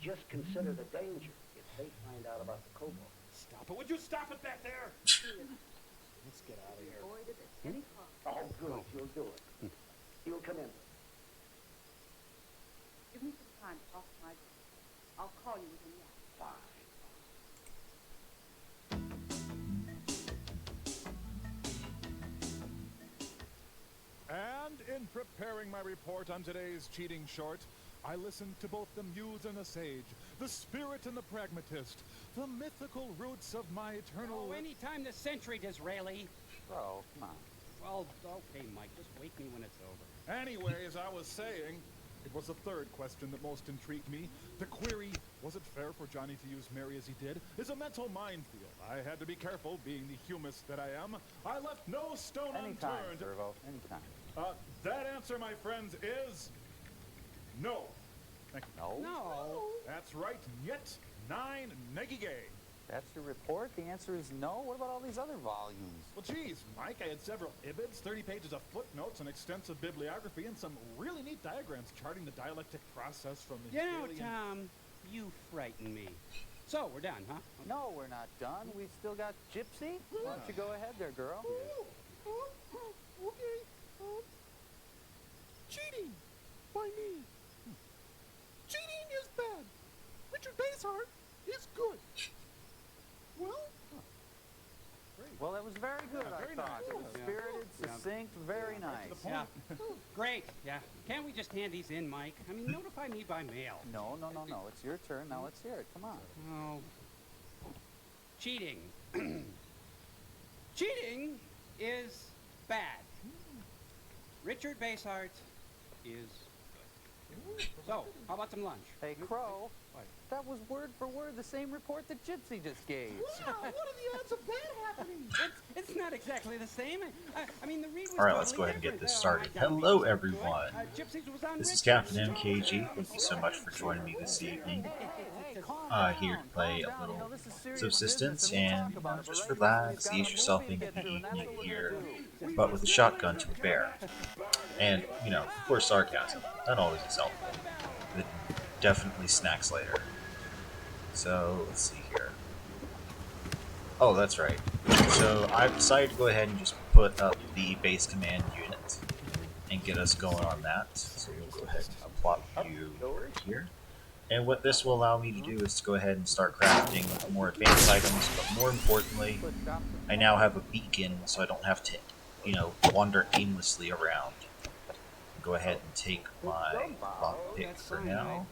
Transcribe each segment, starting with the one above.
just consider the danger if they find out about the cobalt. Stop it. Would you stop it back there? Let's get out of here. Avoided at any cost. Oh, good. You'll do it. You'll come in. Give me some time to talk to my business. I'll call you within the hour. Fine. And in preparing my report on today's cheating short, I listened to both the muse and the sage, the spirit and the pragmatist, the mythical roots of my eternal... Oh, anytime this century, Disraeli. Bro, come on. Well, okay, Mike, just wake me when it's over. Anyway, as I was saying, it was the third question that most intrigued me. The query, was it fair for Johnny to use Mary as he did, is a mental minefield. I had to be careful, being the humist that I am. I left no stone Anytime, unturned. Servo. Anytime. That answer, my friends, is... no. Thank you. No? No. That's right. Yet 9 negigay. That's your report? The answer is no? What about all these other volumes? Well, geez, Mike, I had several IBIDs, 30 pages of footnotes, an extensive bibliography, and some really neat diagrams charting the dialectic process from the You know, Hegelian... Tom, you frighten me. So, we're done, huh? No, we're not done. We've still got Gypsy. Why don't you go ahead there, girl? Okay. Cheating by me. Cheating is bad. Richard Basehart is good. Well, Well, that was very good, Yeah, I very thought. nice. It was Yeah. spirited, Yeah. succinct, very nice. the point. Yeah. Great, yeah. Can't we just hand these in, Mike? I mean, notify me by mail. No. It's your turn. Now let's hear it. Come on. Oh. Cheating. Cheating is bad. Richard Basehart is good. So, how about some lunch? Hey, Crow. That was word for word the same report that Gypsy just gave. wow, what are the odds of that happening? It's not exactly the same. I mean, the read was All right, let's totally go ahead and get different. this I started. got Hello, reads to it. everyone. Gypsy's was on This is Richard's. Captain MKG. Thank you so much for joining me this evening. Here to play a little Subsistence, and just relax, ease yourself into the evening here, but with a shotgun to a bear. And, of course, sarcasm. Not always is helpful. But definitely snacks later. So, let's see here. Oh, that's right. So, I decided to go ahead and just put up the base command unit and get us going on that. So, we'll go ahead and plot you over here. And what this will allow me to do is to go ahead and start crafting more advanced items, but more importantly, I now have a beacon, so I don't have to, wander aimlessly around. Go ahead and take my lockpick for now.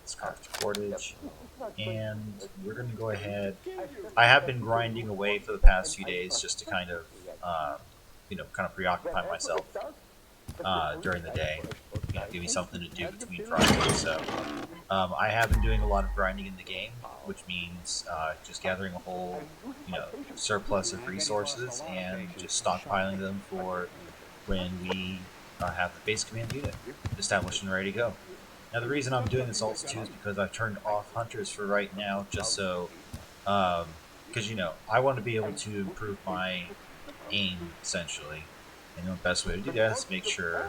Let's craft cordage, and we're going to go ahead. I have been grinding away for the past few days just to kind of preoccupy myself during the day. Give me something to do between projects. So I have been doing a lot of grinding in the game, which means just gathering a whole, surplus of resources and just stockpiling them for when we have the base command unit established and ready to go. Now the reason I'm doing this also too is because I've turned off hunters for right now, just so, because I want to be able to improve my aim essentially, and the best way to do that is to make sure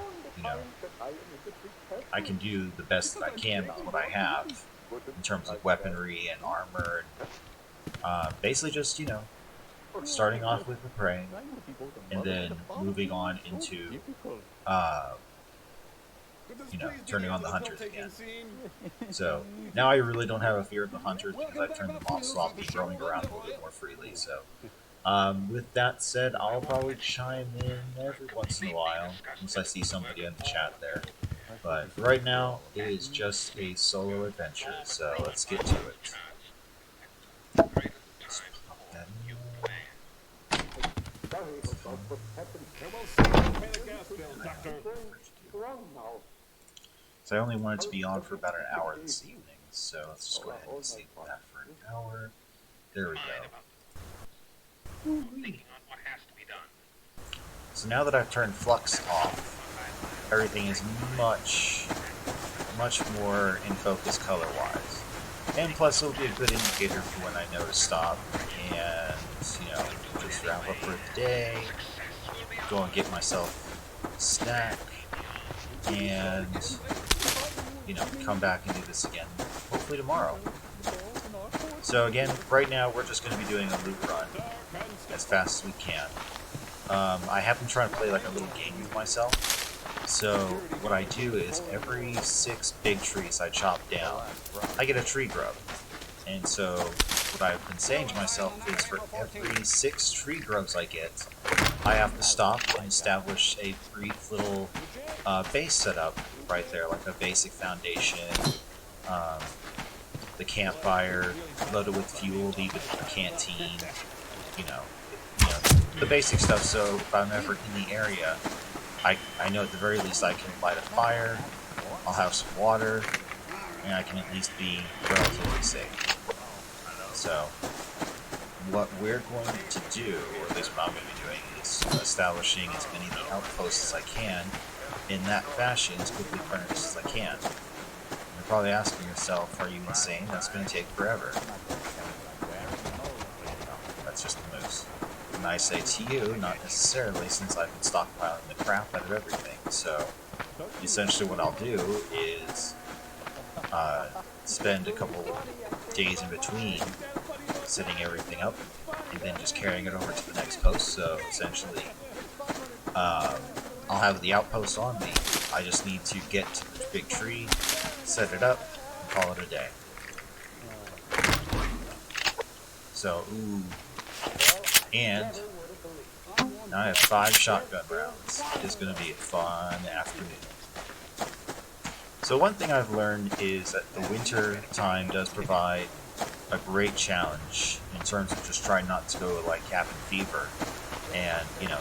I can do the best that I can with what I have in terms of weaponry and armor, and basically just starting off with the prey and then moving on into turning on the hunters again. So now I really don't have a fear of the hunters because I've turned them off, so I'll be roaming around a little bit more freely. So with that said, I'll probably chime in every once in a while once I see somebody in the chat there. But for right now, it is just a solo adventure, so let's get to it. Let's pop that in So I only want it to be on for about an hour this evening, so let's just go ahead and save that for an hour. There we go. So now that I've turned flux off, everything is much more in focus color-wise. And plus it'll be a good indicator for when I know to stop and, just wrap up for the day, go and get myself a snack, and you know, come back and do this again, hopefully tomorrow. So again, right now we're just going to be doing a loot run as fast as we can. I have been trying to play like a little game with myself. So what I do is every 6 big trees I chop down, I get a tree grub. And so what I've been saying to myself is for every 6 tree grubs I get, I have to stop and establish a brief little base setup right there, like a basic foundation, the campfire loaded with fuel, leave it in the canteen, you know, the basic stuff. So if I'm ever in the area, I know at the very least I can light a fire, I'll have some water, and I can at least be relatively safe. So what we're going to do, or at least what I'm going to be doing, is establishing as many of the outposts as I can in that fashion as quickly furnished as I can. You're probably asking yourself, are you insane? That's going to take forever. That's just the moose. And I say to you, not necessarily, since I've been stockpiling the crap out of everything. So essentially what I'll do is spend a couple days in between setting everything up and then just carrying it over to the next post. So essentially I'll have the outpost on me. I just need to get to the big tree, set it up, and call it a day. So, ooh. And now I have 5 shotgun rounds. It's going to be a fun afternoon. So one thing I've learned is that the winter time does provide a great challenge in terms of just trying not to go like cabin fever and, you know,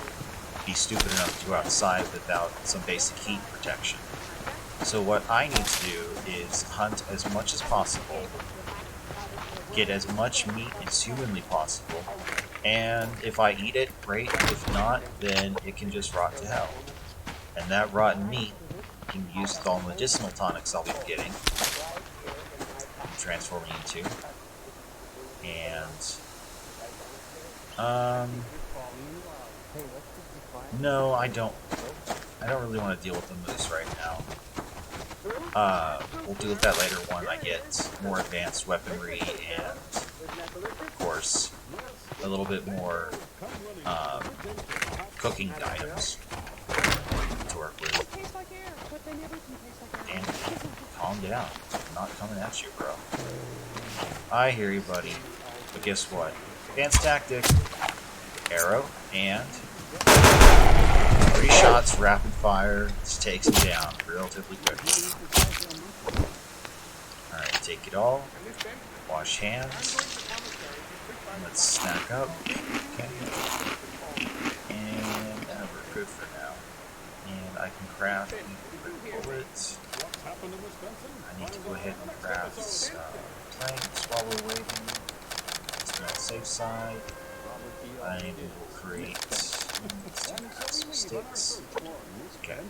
be stupid enough to go outside without some basic heat protection. So what I need to do is hunt as much as possible, get as much meat as humanly possible, and if I eat it, great. If not, then it can just rot to hell. And that rotten meat can be used with all medicinal tonics I'll be getting, transforming into. And no, I don't really want to deal with the moose right now. We'll deal with that later when I get more advanced weaponry and, of course, a little bit more cooking items to work with. And calm down. I'm not coming at you, bro. I hear you, buddy. But guess what? Advanced tactic. Arrow and 3 shots, rapid fire. This takes him down relatively quickly. Alright, take it all. Wash hands. Let's snack up. Okay. And we're good for now. And I can craft quick bullets. I need to go ahead and craft planks while we're waiting. Let's go on the safe side. I will create some sticks. Okay.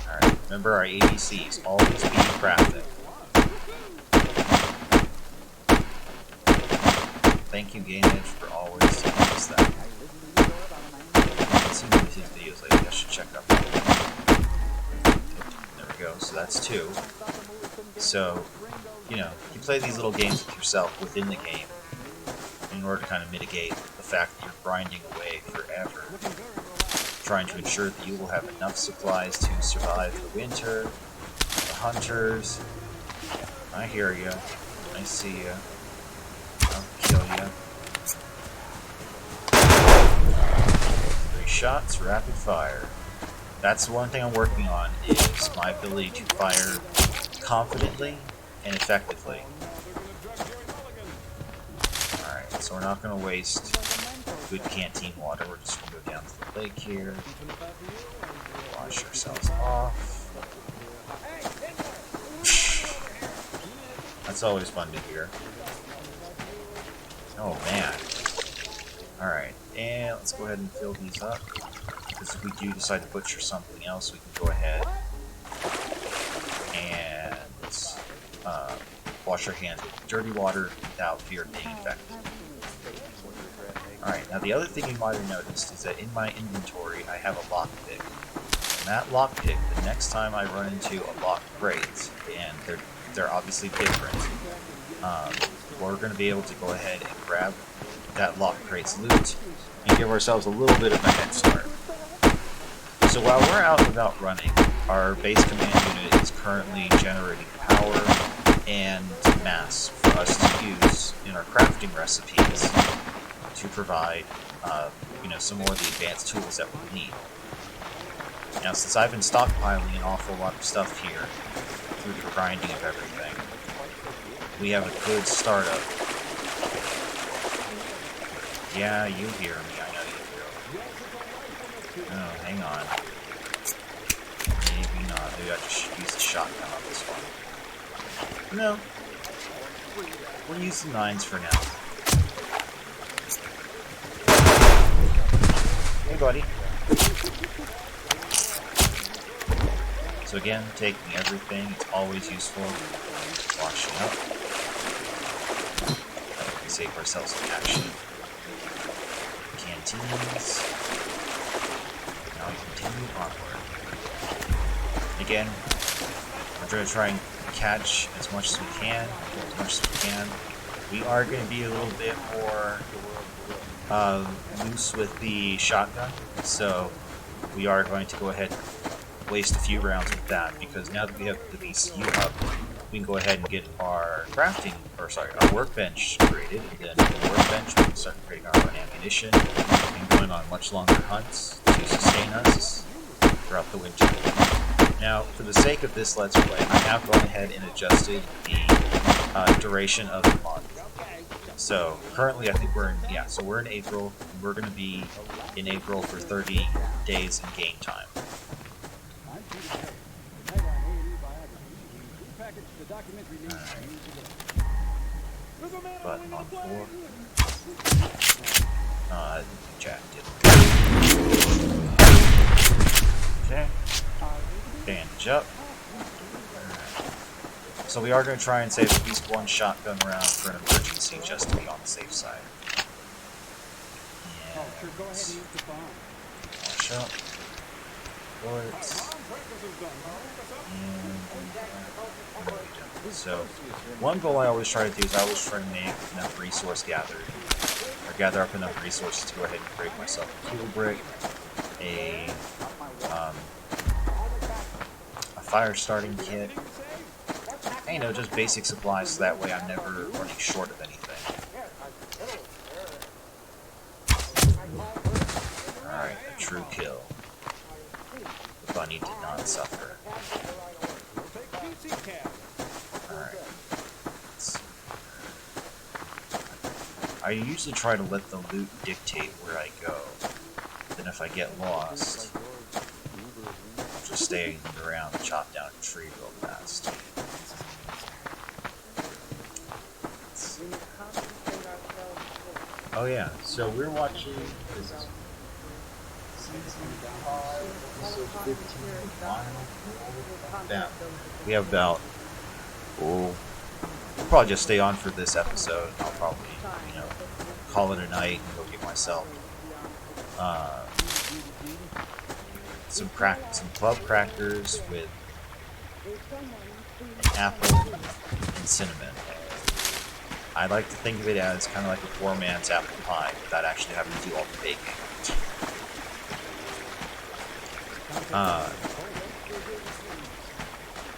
Alright, remember our ABCs. Always be crafted. Thank you, Game Edge, for always telling us that. I've seen these videos lately. I should check up. There we go. So that's 2. So, you know, you play these little games with yourself within the game in order to kind of mitigate the fact that you're grinding away forever, trying to ensure that you will have enough supplies to survive the winter, the hunters. I hear you. I see you. I'll kill you. 3 shots, rapid fire. That's the one thing I'm working on, is my ability to fire confidently and effectively. Alright, so we're not going to waste good canteen water. We're just going to go down to the lake here, wash ourselves off. That's always fun to hear. Oh man. Alright, and let's go ahead and fill these up. Because if we do decide to butcher something else, we can go ahead and wash our hands with dirty water without fear of being infected. Alright, now the other thing you might have noticed is that in my inventory I have a lockpick. that lockpick, the next time I run into a locked crate, and they're obviously different, we're going to be able to go ahead and grab that locked crate's loot and give ourselves a little bit of a head start. So while we're out and about running, our base command unit is currently generating power and mass for us to use in our crafting recipes to provide, some more of the advanced tools that we need. Now, since I've been stockpiling an awful lot of stuff here through the grinding of everything, we have a good startup. Yeah, you hear me. I know you do. Oh, hang on. Maybe not. Maybe I just use the shotgun on this one. No. We'll use the 9s for now. Hey, buddy. So again, taking everything, it's always useful. Washing up. Save ourselves some action. Canteens. Now we continue onward. Again, we're going to try and catch as much as we can, as much as we can. We are going to be a little bit more loose with the shotgun, so we are going to go ahead and waste a few rounds with that, because now that we have the VCU up, we can go ahead and get our our workbench created, and then from the workbench we can start creating our own ammunition and going on much longer hunts to sustain us throughout the winter. Now, for the sake of this Let's Play, I have gone ahead and adjusted the duration of the month. So, currently I think we're in April, and we're going to be in April for 30 days in game time. Button on 4. Jack did. Okay. Bandage up. So we are going to try and save at least one shotgun round for an emergency, just to be on the safe side. And wash up. Bullets. So, one goal I always try to do is I always try to make enough resource gathered, or gather up enough resources to go ahead and create myself a tool brick, a fire starting kit, and, just basic supplies, so that way I'm never running short of anything. Alright, a true kill. The bunny did not suffer. Alright. I usually try to let the loot dictate where I go. Then if I get lost, I'll just stay around and chop down a tree real fast. Oh yeah, so we're watching this is season 5, episode 15. We have about, we'll probably just stay on for this episode. I'll probably, call it a night and go get myself some club crackers with an apple and cinnamon. I like to think of it as kind of like a poor man's apple pie, without actually having to do all the baking.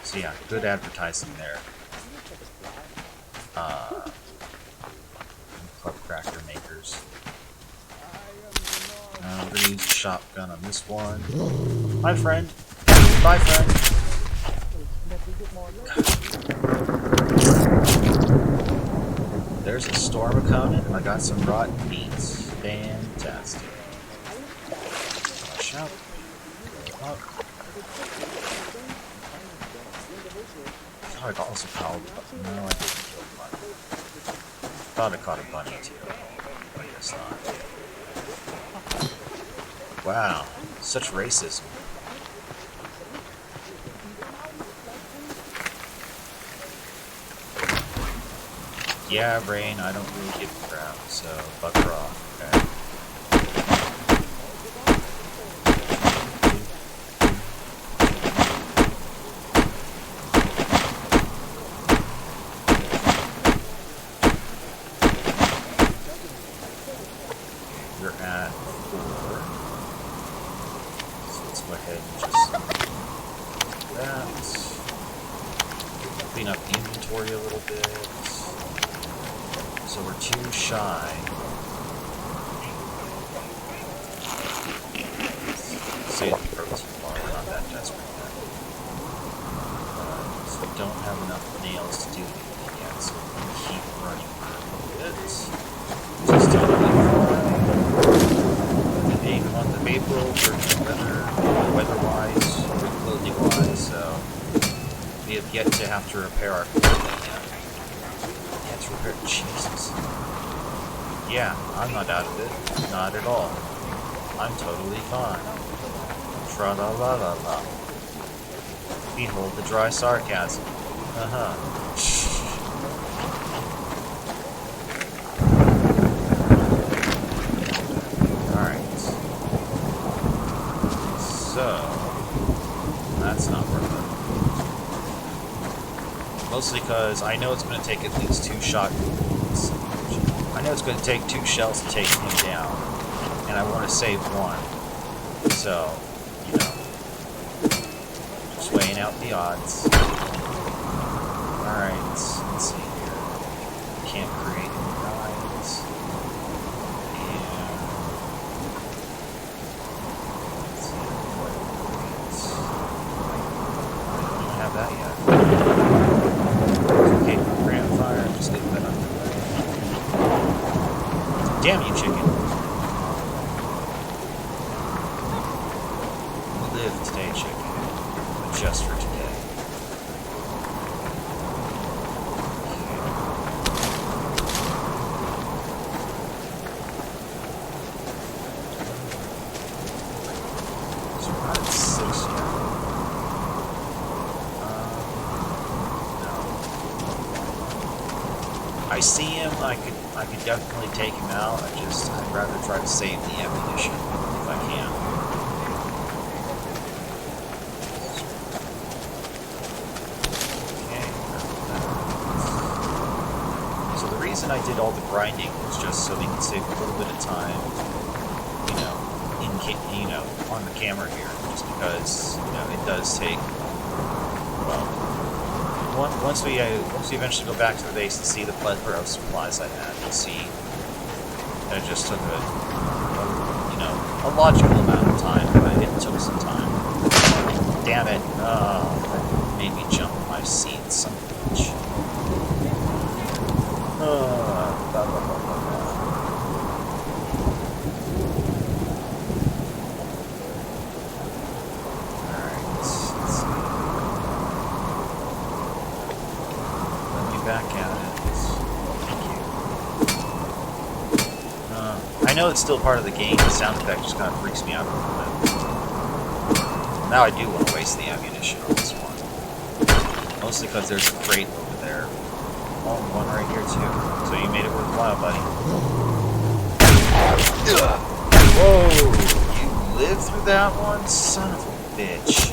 So yeah, good advertising there. Club cracker makers. We're gonna use the shotgun on this one. Hi, friend. Bye, friend. There's a storm a-coming, and I got some rotten meats. Fantastic. Watch out. Up. I also caught no, I didn't kill a bunny. Thought I caught a bunny too, but I guess not. Wow, such racism. Yeah, Rain, I don't really give a crap, so bugger off, okay? just that. Clean up the inventory a little bit. So we're 2 shy. Save the protein bar, we're not that desperate yet. So we don't have enough nails to do anything yet, so we're going to keep running for a little bit. Just totally fine. The being the month of April, weather-wise, clothing-wise, so we have yet to have to repair our clothing yet. Yet to repair, Jesus. Yeah, I'm not out of it. Not at all. I'm totally fine. Tra-la-la-la-la. Behold the dry sarcasm. Uh-huh. Alright. So, that's not worth it. Mostly because I know it's going to take at least 2 shotguns. I know it's going to take 2 shells to take him down. And I want to save 1. So, you know, just weighing out the odds. Alright, let's see here. Can't create any lines. And let's see, what creates. I don't even have that yet. Okay, grand fire, just leave that under there. Damn you, chicken. Live today, chicken. But just for today. So we're not at 6 yet. No. I see him, I could definitely take him out. I'd rather try to save the ammunition if I can. I did all the grinding was just so we could save a little bit of time, on the camera here, just because, it does take, well, once we eventually go back to the base and see the plethora of supplies I had, you'll see that it just took a logical amount of time, but it took some time. Damn it, that made me jump in my seat so much. I know it's still part of the game, the sound effect just kind of freaks me out a little bit. Now I do want to waste the ammunition on this one. Mostly because there's a crate over there. Oh, one right here too. So you made it worthwhile, buddy. Whoa! You lived through that one? Son of a bitch.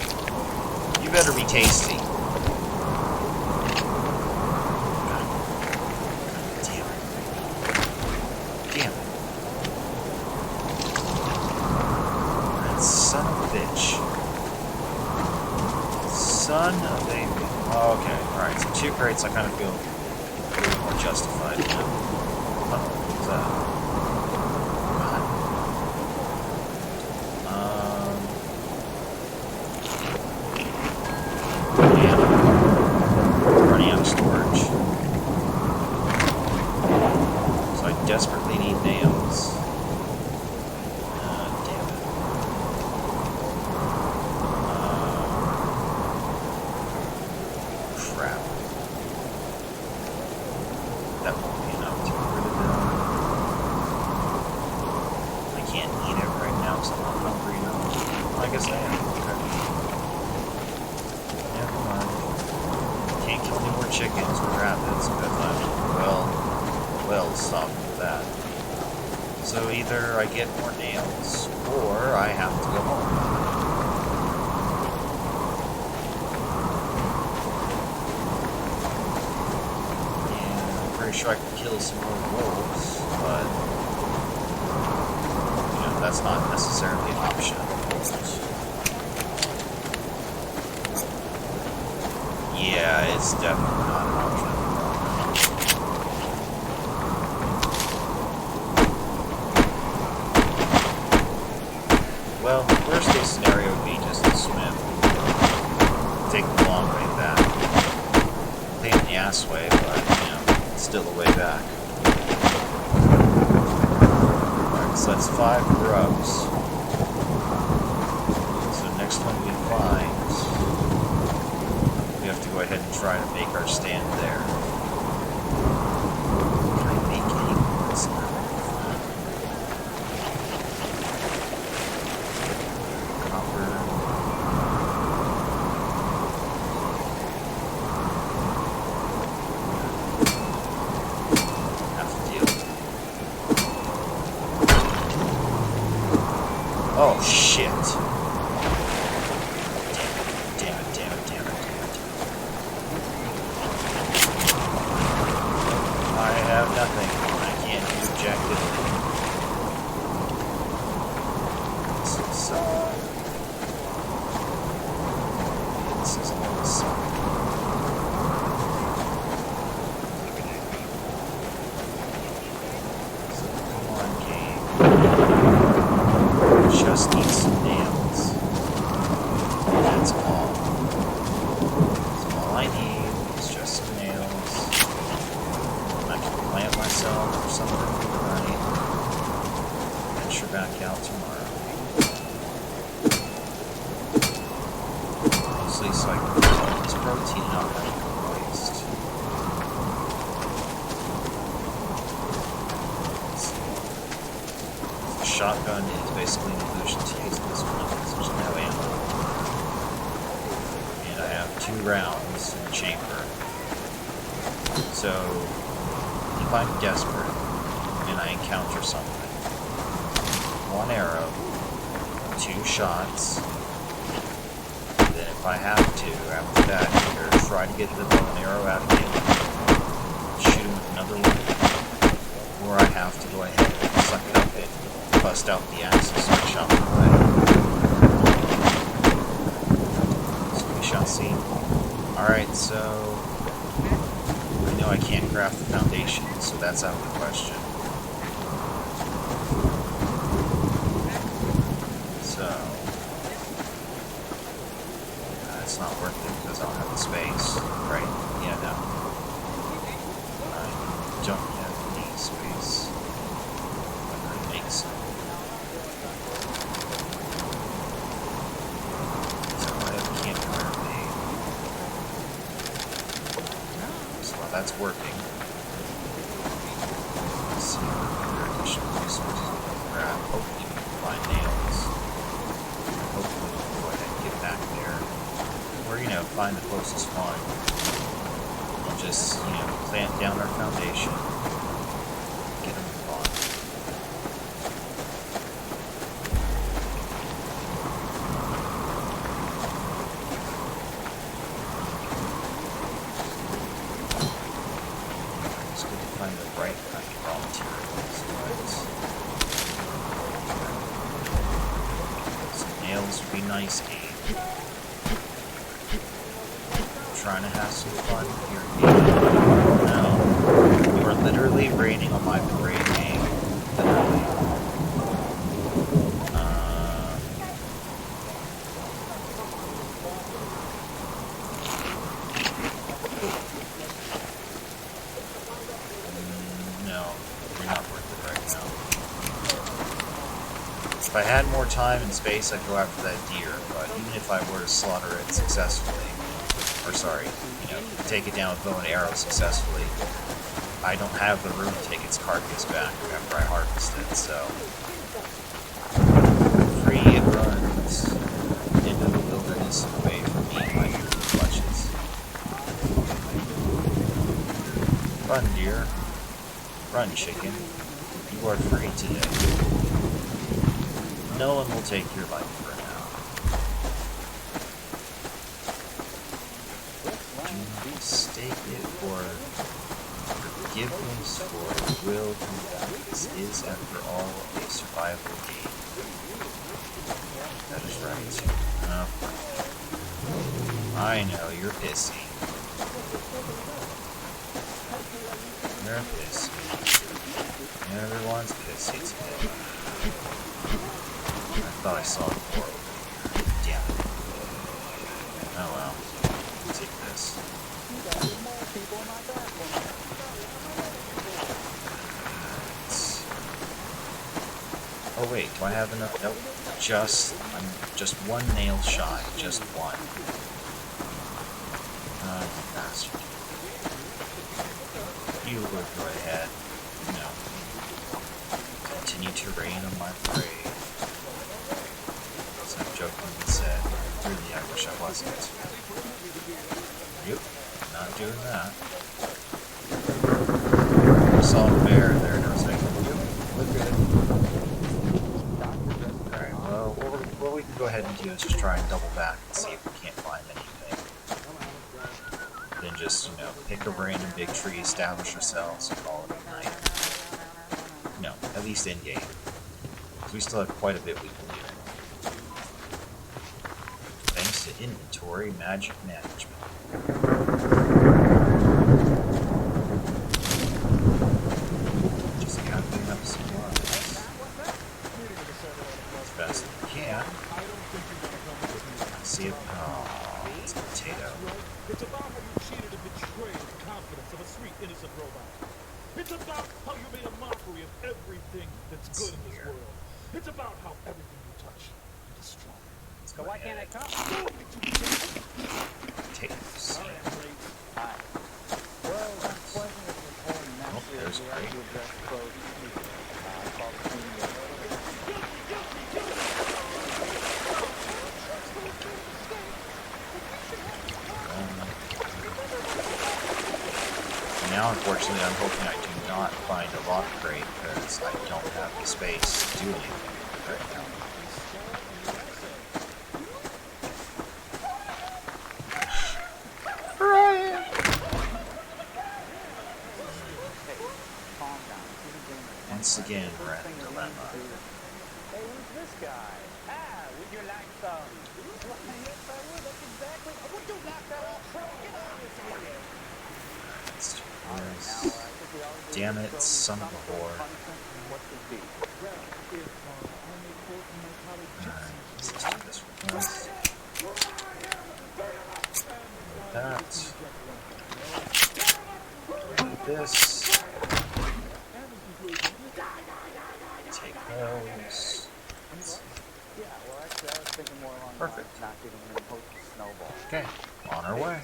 You better be tasty. Son of a... Oh, okay, alright, so 2 crates I kind of feel a little more justified now. Oh, what's that? Damn. Running out of storage. So I desperately need nails. So either I get more nails, or I have to go home. And I'm pretty sure I can kill some more wolves, but that's not necessarily an option. Yeah, it's definitely not an option. Well, worst case scenario would be just to swim. Take the long way back. Pain in the ass way, but, you know, it's still a way back. Alright, so that's 5 grubs. So next one we find, we have to go ahead and try to make our stand there. Can I make any ones now? Copper. Have to deal. Oh shit. Damn it. I have nothing. I can't do jack diddly. This is all the sun. So come on, game. Just need some nails. That's all. So all I need is just some nails. I can plant myself or something tonight. Venture back out tomorrow. Mostly so I can get all this protein out that I can waste. The shotgun is basically an illusion to use this one because there's no ammo. And I have 2 rounds in the chamber. So, if I'm desperate and I encounter something, 1 arrow, 2 shots, then if I have to, after that, either try to get the bow and arrow out again, shoot him with another one, or I have to go ahead and suck it up and bust out the axe and start chopping away. So we shall see. Alright, so I know I can't craft the foundation, so that's out of the question. So it's not worth it because I don't have the space, right? Yeah, no. I don't have any space. I'm gonna make some. So I have a campfire made. So while that's working, let's see what other additional resources we can grab. Hopefully we can find nails. Hopefully we can go ahead and get back there. Or, you know, find the closest one. And just, you know, plant down our foundation. Get them on. It's good to find the right kind of raw materials, but some nails would be nice, Gabe. Trying to have some fun here, Gabe. No. You are literally raining on my parade, Gabe. Literally. No, you're not worth it right now. If I had more time and space, I'd go after that deer, but even if I were to slaughter it successfully, or sorry, you know, take it down with bow and arrow successfully, I don't have the room to take its carcass back after I harvest it, so free it runs into the wilderness away from me and my human clutches. Run, deer. Run, chicken. You are free today. No one will take your life for now. Do not mistake it for forgiveness, for it will come back. This is, after all, a survival game. That is right. I know, you're pissy. They're pissy. Everyone's pissy today. I thought I saw the door over here. Damn it. Oh well. I'll take this. Oh wait, do I have enough? Nope. I'm just one nail shy. Just one. You bastard. You would go ahead. No. Continue to rain on my parade. Some jokingly said. Really, I wish I wasn't. Yep. Not doing that. I saw a bear there and I was like, yep, we're good. Alright, well, what we can go ahead and do is just try and double back and see if we can't find anything. Then just, you know, pick a random big tree, establish ourselves, and call it a night. No, at least in game. Because we still have quite a bit we can do. Thanks to inventory magic management. Just gotta pick up some lines. As fast as we can. See it. Oh, it's a potato. It's about how you cheated and betrayed the confidence of a sweet, innocent robot. It's about how you made a mockery of everything that's good in this world. It's about how everything you touch you destroy. So why can't I come? Potatoes. Hi. Well, I'm pleasant as reporting that There's great. Now, unfortunately, I'm hoping I do not find a lock crate because I don't have the space to do anything right now. Ryan! Once again, we're at a dilemma. Hey, who's this guy? Ah, would you like some? Well, yes, I would. That's exactly. Would you like that all? Get on this video. Damn it, son of a whore. Alright, let's just do this one. That. With this. Take those. Perfect. Okay, on our way.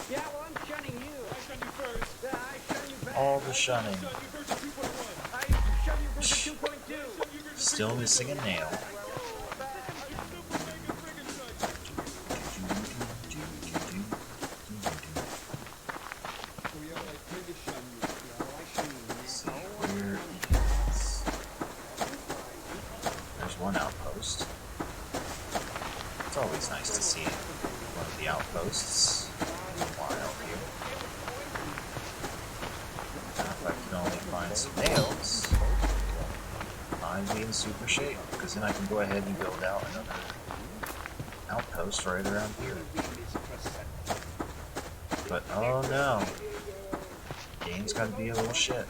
Yeah, well, I'm shunning you. I shun you first. Yeah, I shun you back. All the shunning. I shun you version 2.2. Still missing a nail. There's one outpost. It's always nice to see one of the outposts while here. Now if I can only find some nails, I'd be in super shape, because then I can go ahead and build out another outpost right around here. But oh no, game's got to be a little shit.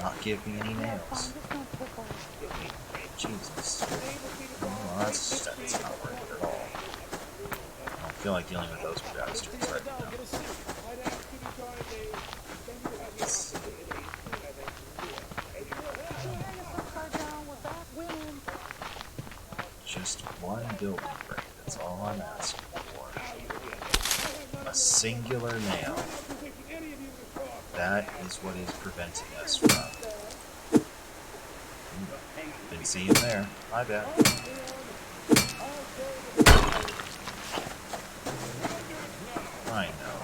Not give me any nails. Jesus. Oh, that's not worth it at all. I don't feel like dealing with those bastards right now. Just one building break, that's all I'm asking for. A singular nail. That is what is preventing us from. Didn't see him there. My bad. I know.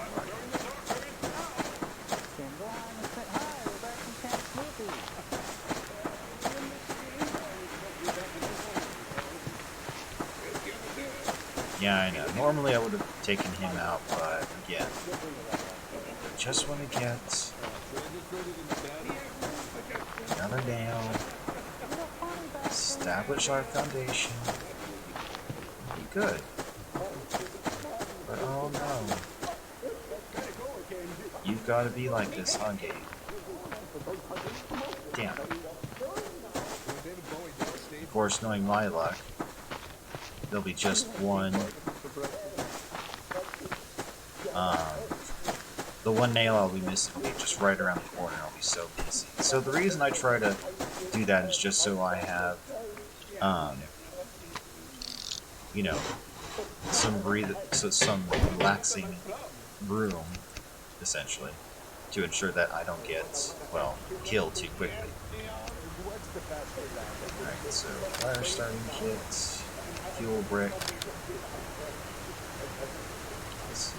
Yeah, I know. Normally I would have taken him out, but again, I just want to get another nail, establish our foundation, be good. But oh no. You've got to be like this, huh, Gabe? Damn. Of course, knowing my luck, there'll be just one. The one nail I'll be missing will be just right around the corner. I'll be so busy. So the reason I try to do that is just so I have, you know, some relaxing room, essentially, to ensure that I don't get, well, killed too quickly. Alright, so fire starting kit, fuel brick. Let's see,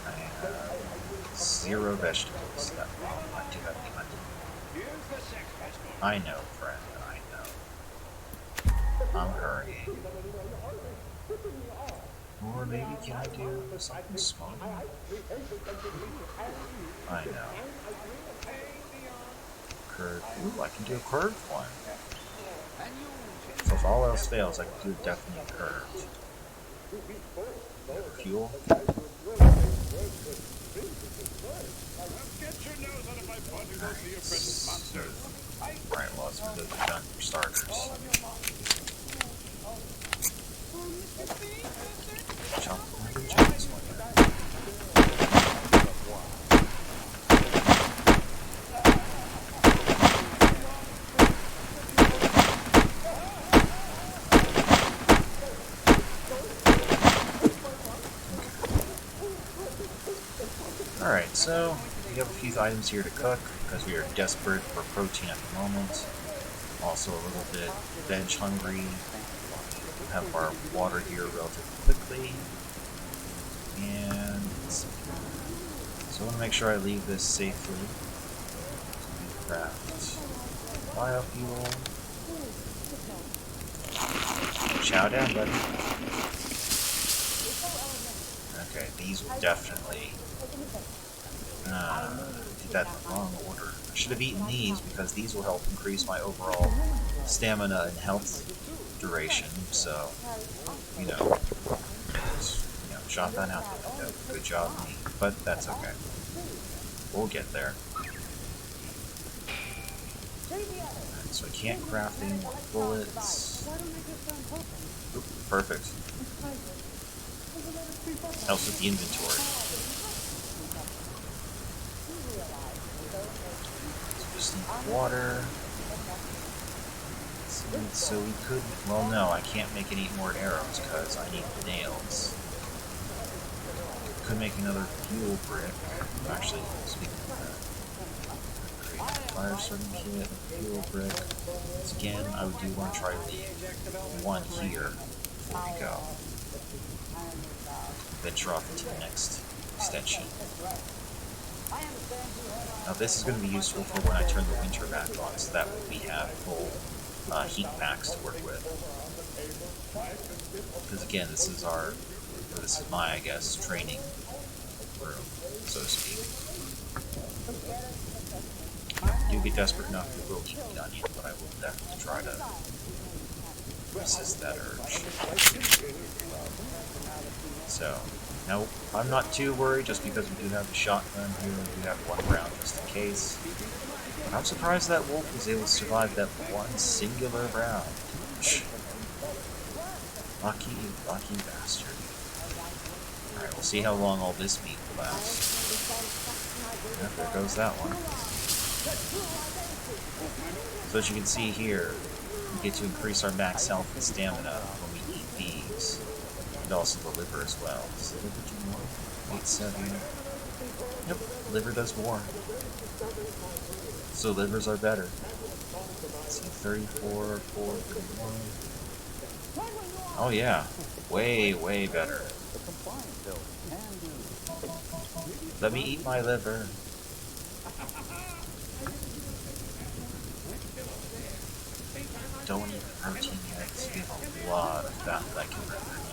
I have 0 vegetables. That I do have plenty. I know, friend, I know. I'm hurrying. Or maybe can I do something small? I know. Curved. Ooh, I can do a curved one. So if all else fails, I can do a definite curved. Fuel. Alright, well, let's put it done for starters. Chop this one here. Alright, so we have a few items here to cook because we are desperate for protein at the moment. Also a little bit veg hungry. We'll have our water here relatively quickly. And so I want to make sure I leave this safely. So we craft biofuel. Chow down, buddy. Okay, these will definitely did that in the wrong order. I should have eaten these because these will help increase my overall stamina and health duration. So, you know, shot that out the window. Good job, me. But that's okay. We'll get there. Alright, so I can't craft any more bullets. Oop, perfect. Helps with the inventory. Just need water. So we could, well no, I can't make any more arrows because I need the nails. Could make another fuel brick. Actually, speaking of that, create a fire starting kit, fuel brick. Once again, I do want to try to leave one here before we go. Venture off into the next extension. Now this is going to be useful for when I turn the winter back on, so that we have full heat packs to work with. Because again, this is my, I guess, training room, so to speak. I do get desperate enough to will eat the onion, but I will definitely try to resist that urge. So, no, I'm not too worried just because we do have the shotgun here, we do have one round just in case. But I'm surprised that wolf was able to survive that one singular round. Lucky bastard. Alright, we'll see how long all this meat will last. Yep, there goes that one. So as you can see here, we get to increase our max health and stamina when we eat these. And also the liver as well. Does the liver do more? 8, 7. Yep, liver does more. So livers are better. Let's see, 34, 4, 31. Oh yeah, way better. Let me eat my liver. Don't eat protein yet, because we have a lot of fat that I can render in.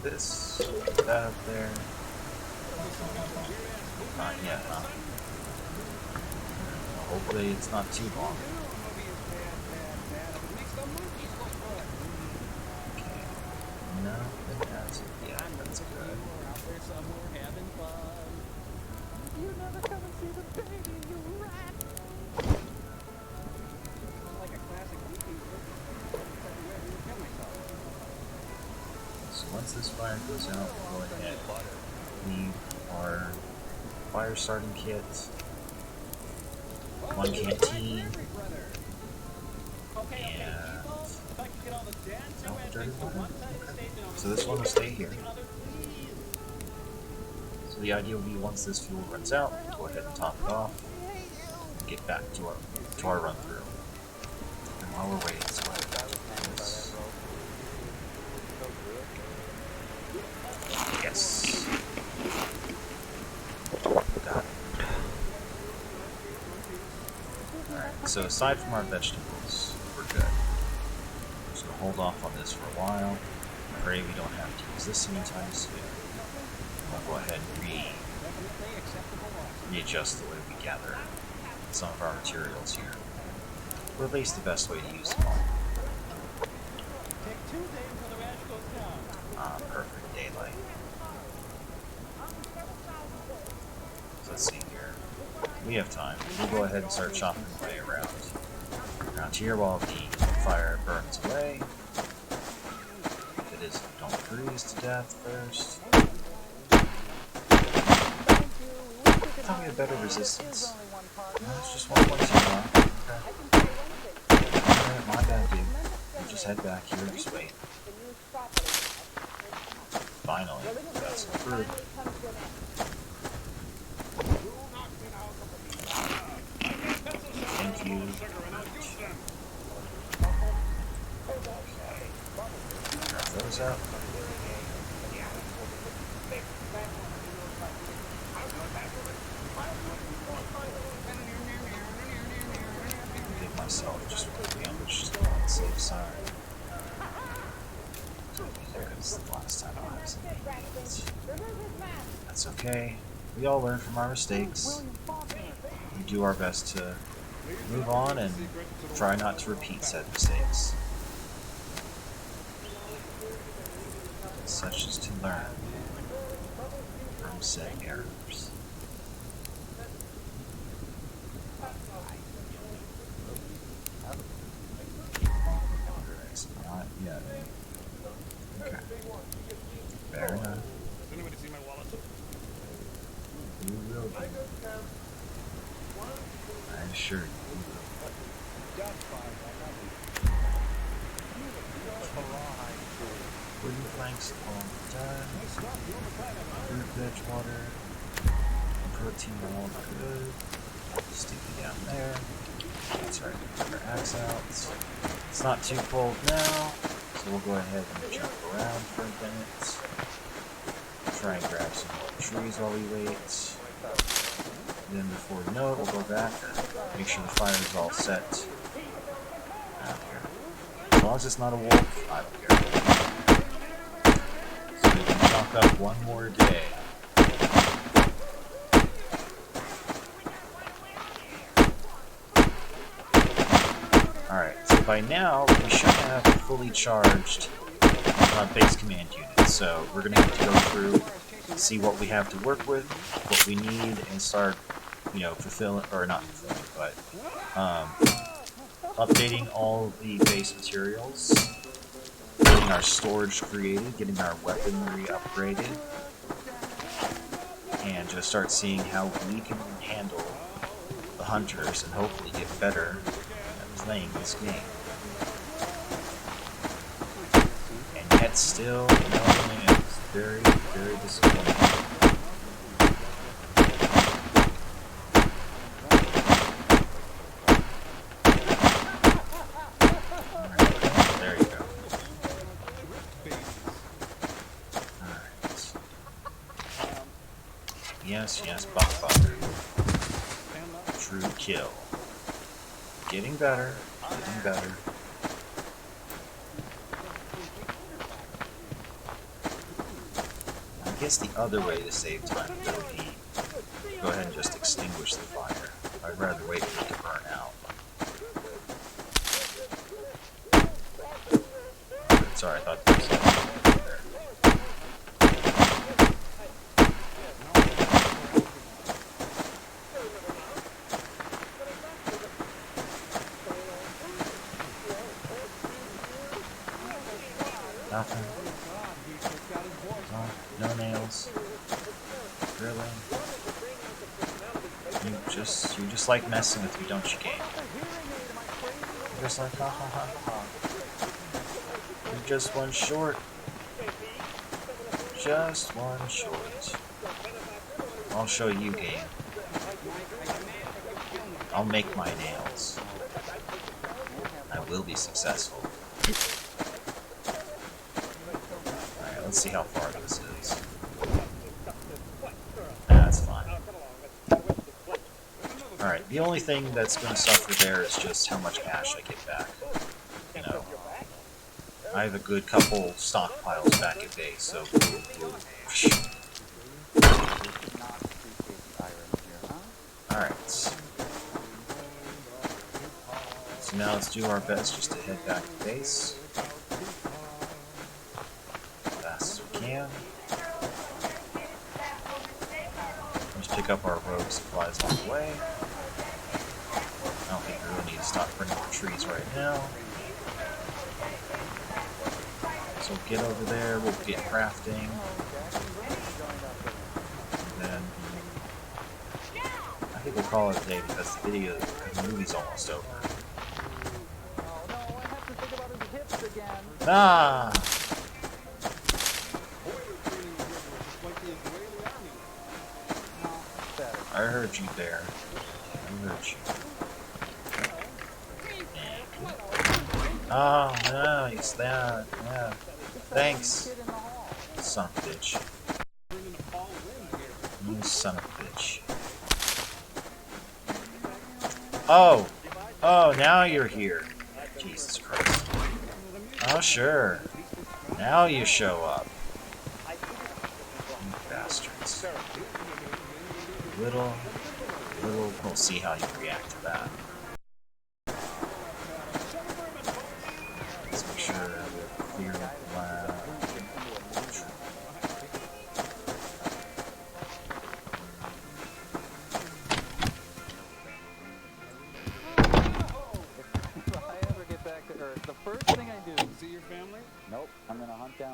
this. Put that up there. Not yet, huh? Hopefully it's not too long. Okay. Nothing else. Yeah, that's good. You never come and see the baby, you rat! Like a classic movie. Kill myself. So once this fire goes out, we'll go ahead and leave our fire starting kit, one canteen, and no dirty water. Okay. So this one will stay here. So the idea will be once this fuel runs out, go ahead and top it off and get back to our run through. And while we're waiting, so I have this. Yes. Got it. Alright, so aside from our vegetables, we're good. Just gonna hold off on this for a while. Pray we don't have to use this anytime soon. We'll go ahead and readjust the way we gather some of our materials here. Or at least the best way to use them all. Perfect daylight. So let's see here. We have time. We'll go ahead and start chopping away around here while the fire burns away. If it is, don't freeze to death first. I thought we had better resistance. No, it's just 1.2 now. Okay. Alright, my bad, dude. We'll just head back here and just wait. Finally, got some fruit. Thank you. Grab those up. Give myself just one damage just on the safe side. Because the last time I was in it. That's okay. We all learn from our mistakes. We do our best to move on and try not to repeat said mistakes. Such as to learn from said errors. It's not yet. Okay. Fair enough. Anybody see my wallet? You will be. I assure you, you will. Wooden planks all done. Fruit, veg, water. Protein all good. Stick it down there. That's right. Get our axe out. It's not too cold now, so we'll go ahead and jump around for a minute. Try and grab some more trees while we wait. Then before we know it, we'll go back, make sure the fire is all set. I don't care. As long as it's not a wolf, I don't care. So we can chalk up one more day. Alright, so by now, we should have a fully charged base command unit. So we're going to have to go through, see what we have to work with, what we need, and start, you know, fulfilling, or not fulfilling, but updating all the base materials, getting our storage created, getting our weaponry upgraded, and just start seeing how we can handle the hunters and hopefully get better at playing this game. And yet still, no, it's very, very disappointing. There you go. Alright. Yes, yes, Buckfucker. True kill. Getting better, getting better. I guess the other way to save time would be go ahead and just extinguish the fire. I'd rather wait for it to burn out. Sorry, I thought there was something there. Nothing. No nails. Really? You just like messing with me, don't you, game? You're just like, ha ha ha ha. You're just one short. Just one short. I'll show you, game. I'll make my nails. I will be successful. Alright, let's see how far this is. That's fine. Alright, the only thing that's going to suffer there is just how much cash I get back. You know, I have a good couple stockpiles back at base, so... Alright. So now let's do our best just to head back to base. As fast as we can. Just pick up our rogue supplies on the way. I don't think we really need to stop burning the trees right now. So we'll get over there, we'll get crafting. And then I think we'll call it a day because the movie's almost over. Ah! I heard you, Bear. I heard you. Oh, nice. That. Yeah. Thanks. Son of a bitch. You son of a bitch. Oh! Oh, now you're here. Jesus Christ. Oh, sure. Now you show up. You bastards. Little, we'll see how you react to that. Let's make sure we're clear of the lab. If I ever get back to Earth, the first thing I do... See your family? Nope. I'm gonna hunt down